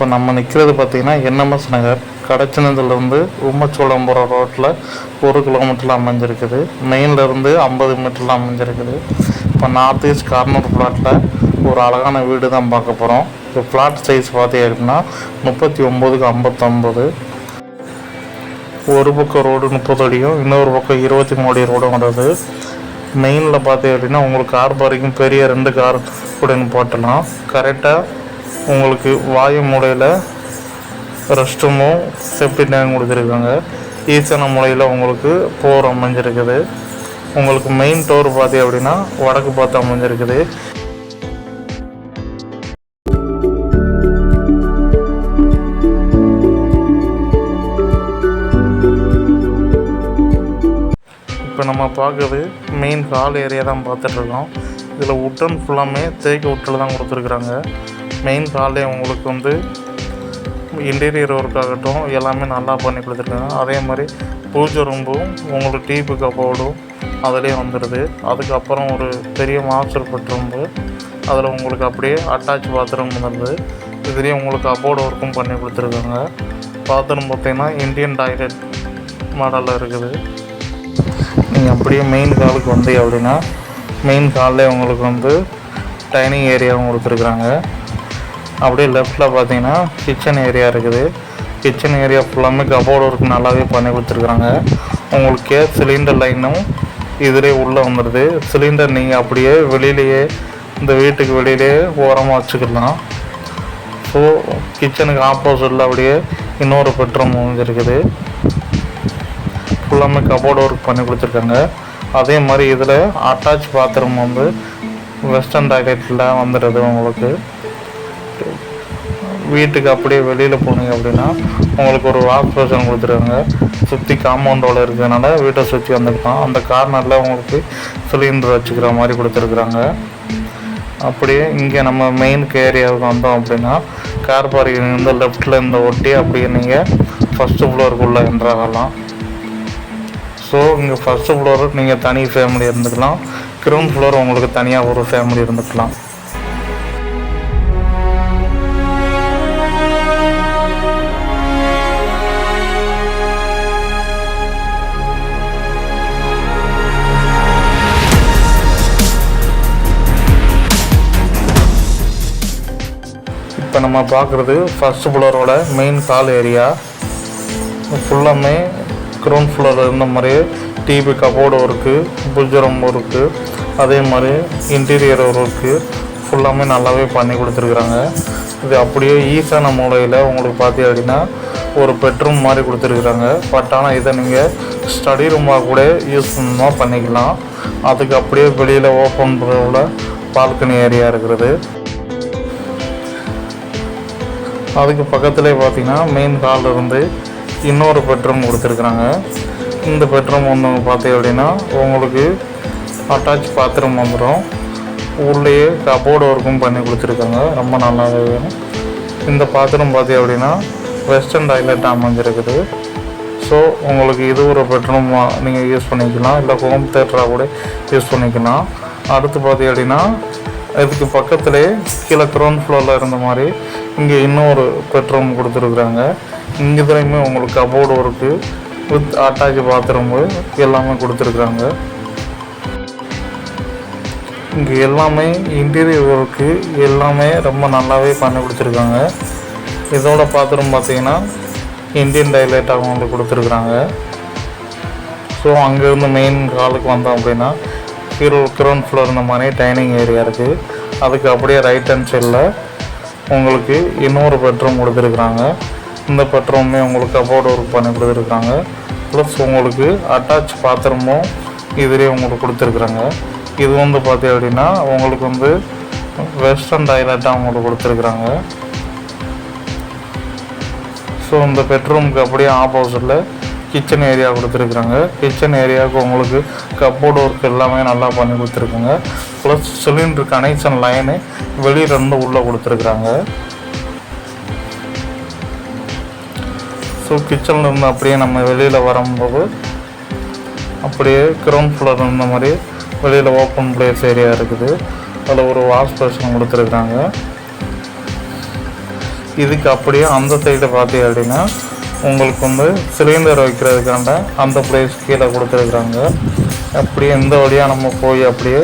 இப்போ நம்ம நிற்கிறது பார்த்திங்கன்னா என்எம்எஸ் நகர் கடச்சினதுலேருந்து உம்மச்சோளம் போகிற ரோட்டில் 1 கிலோமீட்டரில் அமைஞ்சிருக்குது. மெயின்லேருந்து 50 மீட்டரில் அமைஞ்சிருக்குது. இப்போ நார்த் ஈஸ்ட் கார்னர் பிளாட்டில் ஒரு அழகான வீடு தான் பார்க்க போகிறோம். இப்போ பிளாட் சைஸ் பார்த்தீங்கன்னா 39க்கு 59. ஒரு பக்கம் ரோடு 30 அடியும் இன்னொரு பக்கம் 23 அடி ரோடும் வருது. மெயினில் பார்த்தீங்க அப்படின்னா உங்களுக்கு கார் பார்க்கிங் பெரிய 2 கார் கூட போட்டலாம். கரெக்டாக உங்களுக்கு வாயு மூலையில் ரெஸ்ட் ரூமும் சேஃப்டி டேங்க் கொடுத்துருக்காங்க. ஈசான மூலையில் உங்களுக்கு போர் அமைஞ்சிருக்குது. உங்களுக்கு மெயின் டோர் பார்த்தீங்க அப்படின்னா வடக்கு பார்த்து அமைஞ்சிருக்குது. இப்போ நம்ம பார்க்குறது மெயின் ஹால் ஏரியா தான் பார்த்துட்ருக்கோம். இதில் உட்டன் ஃபுல்லாமே தேக்கு உட்டில் தான் கொடுத்துருக்குறாங்க. மெயின் ஹாலே உங்களுக்கு இன்டீரியர் ஒர்க் ஆகட்டும் எல்லாமே நல்லா பண்ணி கொடுத்துருக்காங்க. அதே மாதிரி பூஜை ரூம்பும் உங்களுக்கு டிவி கபோர்டும் அதிலே வந்துடுது. அதுக்கப்புறம் ஒரு பெரிய மாஸ்டர் பெட்ரூம்பு, அதில் உங்களுக்கு அப்படியே அட்டாச் பாத்ரூம் வந்துடுது. இதுலேயும் உங்களுக்கு கபோர்டு ஒர்க்கும் பண்ணி கொடுத்துருக்காங்க. பாத்ரூம் பார்த்திங்கன்னா இந்தியன் டாய்லெட் மாடலில் இருக்குது. நீங்கள் அப்படியே மெயின் ஹாலுக்கு வந்தீங்க அப்படின்னா மெயின் ஹாலில் உங்களுக்கு டைனிங் ஏரியாவும் கொடுத்துருக்குறாங்க. அப்படியே லெஃப்டில் பார்த்தீங்கன்னா கிச்சன் ஏரியா இருக்குது. கிச்சன் ஏரியா ஃபுல்லாமே கபோர்டு ஒர்க் நல்லாவே பண்ணி கொடுத்துருக்குறாங்க. உங்களுக்கு சிலிண்டர் லைனும் இதிலே உள்ளே வந்துடுது. சிலிண்டர் நீங்கள் அப்படியே வெளியிலேயே இந்த வீட்டுக்கு வெளியிலே ஓரமாக வச்சுக்கலாம். ஸோ கிச்சனுக்கு ஆப்போசிட்டில் அப்படியே இன்னொரு பெட்ரூம் இருக்குது. ஃபுல்லாமே கபோர்டு ஒர்க் பண்ணி கொடுத்துருக்காங்க. அதே மாதிரி இதில் அட்டாச் பாத்ரூம் வெஸ்டர்ன் டாய்லெட்டில் வந்துடுது. உங்களுக்கு வீட்டுக்கு அப்படியே வெளியில் போனீங்க அப்படின்னா உங்களுக்கு ஒரு வாஷ் பேஷன் கொடுத்துருக்காங்க. சுற்றி காம்பவுண்டோடு இருக்கிறதுனால வீட்டை சுற்றி வந்துக்கலாம். அந்த கார்னரில் உங்களுக்கு சிலிண்டர் வச்சுக்கிற மாதிரி கொடுத்துருக்குறாங்க. அப்படியே இங்கே நம்ம மெயின் ஏரியாவுக்கு வந்தோம் அப்படின்னா கார் பார்க்கிங் லெஃப்டில் இந்த ஒட்டி அப்படியே நீங்கள் ஃபஸ்ட்டு ஃப்ளோருக்குள்ளே என்ட்ராகலாம். ஸோ இங்கே ஃபஸ்ட்டு ஃப்ளோரு நீங்கள் தனி ஃபேமிலி இருந்துக்கலாம். கிரவுண்ட் ஃப்ளோர் உங்களுக்கு தனியாக ஒரு ஃபேமிலி இருந்துக்கலாம். இப்போ நம்ம பார்க்குறது ஃபஸ்ட்டு ஃப்ளோரோட மெயின் ஹால் ஏரியா. ஃபுல்லாமே கிரவுண்ட் ஃப்ளோரில் இருந்த மாதிரியே டிவி கபோர்டு ஒர்க்கு, பூஜை ரூம் ஒர்க்கு, அதே மாதிரி இன்டீரியர் ஒர்க்கு ஃபுல்லாமே நல்லாவே பண்ணி கொடுத்துருக்குறாங்க. இது அப்படியே ஈசான மூலையில் உங்களுக்கு பார்த்தீங்க அப்படின்னா ஒரு பெட்ரூம் மாதிரி கொடுத்துருக்குறாங்க. பட் ஆனால் இதை நீங்கள் ஸ்டடி ரூமாக கூட யூஸ் பண்ணிக்கலாம். அதுக்கு அப்படியே வெளியில் ஓப்பன் உள்ள பால்கனி ஏரியா இருக்கிறது. அதுக்கு பக்கத்துலேயே பார்த்தீங்கன்னா மெயின் ஹாலில் இருந்து இன்னொரு பெட்ரூம் கொடுத்துருக்குறாங்க. இந்த பெட்ரூம் பார்த்தீங்க அப்படின்னா உங்களுக்கு அட்டாச் பாத்ரூம் வந்துடும். உள்ளேயே கபோர்டு ஒர்க்கும் பண்ணி கொடுத்துருக்காங்க. ரொம்ப நல்லாவே வேணும். இந்த பாத்ரூம் பார்த்தீங்க அப்படின்னா வெஸ்டர்ன் டாய்லெட் அமைஞ்சிருக்குது. ஸோ உங்களுக்கு இது ஒரு பெட்ரூம் நீங்கள் யூஸ் பண்ணிக்கலாம், இல்லை ஹோம் தேட்டராக கூட யூஸ் பண்ணிக்கலாம். அடுத்து பார்த்தீங்க அப்படின்னா இதுக்கு பக்கத்துலேயே கீழே கிரவுண்ட் ஃப்ளோரில் இருந்த மாதிரி இங்கே இன்னொரு பெட்ரூம் கொடுத்துருக்குறாங்க. இங்கே இதுலையுமே உங்களுக்கு cupboard work with attach bathroom எல்லாமே கொடுத்துருக்குறாங்க. இங்கே எல்லாமே இன்டீரியர் ஒர்க்கு எல்லாமே ரொம்ப நல்லாவே பண்ணி கொடுத்துருக்காங்க. இதோட பாத்ரூம் பார்த்தீங்கன்னா இந்தியன் டாய்லெட்டாக உங்களுக்கு கொடுத்துருக்குறாங்க. ஸோ அங்கேருந்து மெயின் ஹாலுக்கு வந்தோம் அப்படின்னா கிரவுண்ட் ஃப்ளோர் இந்த மாதிரி டைனிங் ஏரியா இருக்குது. அதுக்கு அப்படியே ரைட் ஹேண்ட் சைடில் உங்களுக்கு இன்னொரு பெட்ரூம் கொடுத்துருக்குறாங்க. இந்த பெட்ரூமே உங்களுக்கு கபோர்டு ஒர்க் பண்ணி கொடுத்துருக்குறாங்க. ப்ளஸ் உங்களுக்கு அட்டாச் பாத்ரூமும் இதிலே உங்களுக்கு கொடுத்துருக்குறாங்க. இது பார்த்தீங்க அப்படின்னா உங்களுக்கு வெஸ்டர்ன் டாய்லெட்டாக உங்களுக்கு கொடுத்துருக்குறாங்க. ஸோ இந்த பெட்ரூமுக்கு அப்படியே ஆப்போசிட்டில் கிச்சன் ஏரியா கொடுத்துருக்குறாங்க. கிச்சன் ஏரியாவுக்கு உங்களுக்கு கப்போர்டு ஒர்க் எல்லாமே நல்லா பண்ணி கொடுத்துருக்குங்க. ப்ளஸ் சிலிண்டர் கனெக்ஷன் லைனு வெளியிலேருந்து உள்ளே கொடுத்துருக்குறாங்க. ஸோ கிச்சன்லேருந்து அப்படியே நம்ம வெளியில் வரும்போது அப்படியே கிரவுண்ட் ஃப்ளோர் இருந்த மாதிரி வெளியில் ஓப்பன் பிளேஸ் ஏரியா இருக்குது. அதில் ஒரு வாஷ் பேஷன் கொடுத்துருக்குறாங்க. இதுக்கு அப்படியே அந்த சைடு பார்த்தீங்க அப்படின்னா உங்களுக்கு வந்து சிலிண்டர் வைக்கிறதுக்காண்ட அந்த ப்ளேஸ் கீழே கொடுத்துருக்குறாங்க. அப்படியே இந்த வழியாக நம்ம போய் அப்படியே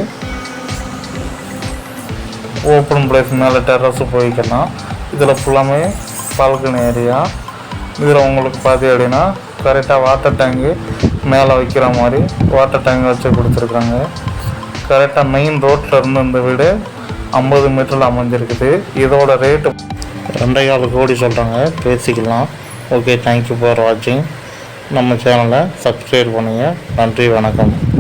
ஓப்பன் ப்ளேஸ் மேலே டெரஸு போய்க்கலாம். இதில் ஃபுல்லாமே பால்கனி ஏரியா. இதில் உங்களுக்கு பார்த்தீங்க அப்படின்னா கரெக்டாக வாட்டர் டேங்கு மேலே வைக்கிற மாதிரி வாட்டர் டேங்க் வச்சு கொடுத்துருக்காங்க. கரெக்டாக மெயின் ரோட்டில் இருந்து இந்த வீடு 50 மீட்டரில் அமைஞ்சிருக்குது. இதோட ரேட்டு 2.25 கோடி சொல்கிறாங்க, பேசிக்கலாம். ஓகே, தேங்க்யூ ஃபார் வாட்சிங். நம்ம சேனலை சப்ஸ்கிரைப் பண்ணுங்கள். நன்றி, வணக்கம்.